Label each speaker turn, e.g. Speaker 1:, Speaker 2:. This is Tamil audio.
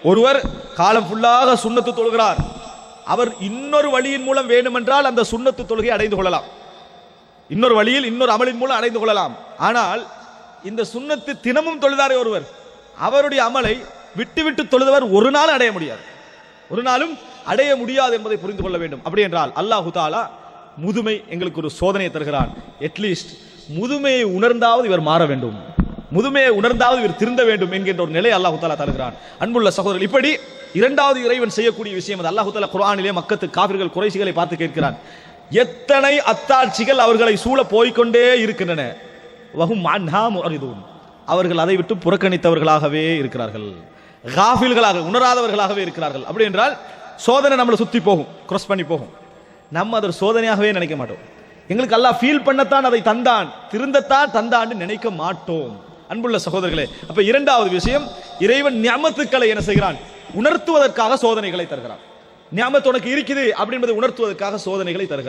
Speaker 1: ஒருவர் காலம் ஃபுல்லாக சுன்னத்து தொழுகிறார், அவர் இன்னொரு வழியின் மூலம் வேண்டுமென்றால் அந்த சுன்னத்து தொழுகை அடைந்து கொள்ளலாம், இன்னொரு வழியில் இன்னொரு அமலின் மூலம் அடைந்து கொள்ளலாம். ஆனால் இந்த சுன்னத்து தினமும் தொழுதாரே ஒருவர், அவருடைய அமலை விட்டு விட்டு தொழுதவர் ஒரு நாள் அடைய முடியாது, ஒரு நாளும் அடைய முடியாது என்பதை புரிந்து கொள்ள வேண்டும். அப்படி என்றால் அல்லாஹு தாலா முதுமை எங்களுக்கு ஒரு சோதனையை தருகிறான். அட்லீஸ்ட் முதுமையை உணர்ந்தாவது இவர் மாற வேண்டும், முதுமையை உணர்ந்தாவது இவர் திருந்த வேண்டும் என்கின்ற ஒரு நிலை அல்லாஹு தாலா தருகிறான். அன்புள்ள சகோதரர்கள், இப்படி இரண்டாவது இறைவன் செய்யக்கூடிய விஷயம் அது. அல்லாஹு தாலா குர்ஆனிலே மக்கத்து காபிர்கள் குறைஷிகளை பார்த்து கேட்கிறான், எத்தனை அத்தாட்சிகள் அவர்களை சூழ போய்கொண்டே இருக்கின்றன, வஹும் அன்ஹா முஅரிதுன், அவர்கள் அதை விட்டு புறக்கணித்தவர்களாகவே இருக்கிறார்கள், காஃபில்களாக உணராதவர்களாகவே இருக்கிறார்கள். அப்படி என்றால் சோதனை நம்மளை சுத்தி போகும், கிராஸ் பண்ணி போகும், நம்ம அதை சோதனையாகவே நினைக்க மாட்டோம். எங்களுக்கு அல்லாஹ் ஃபீல் பண்ணத்தான் அதை தந்தான், திருந்தத்தான் தந்தான்னு நினைக்க மாட்டோம். அன்புள்ள சகோதரர்களே, அப்ப இரண்டாவது விஷயம், இறைவன் நிஅமத்துக்களை என்ன செய்கிறான், உணர்த்துவதற்காக சோதனைகளை தருகிறான். நிஅமத் உனக்கு இருக்குது அப்படி என்பதை உணர்த்துவதற்காக சோதனைகளை தருகிறான்.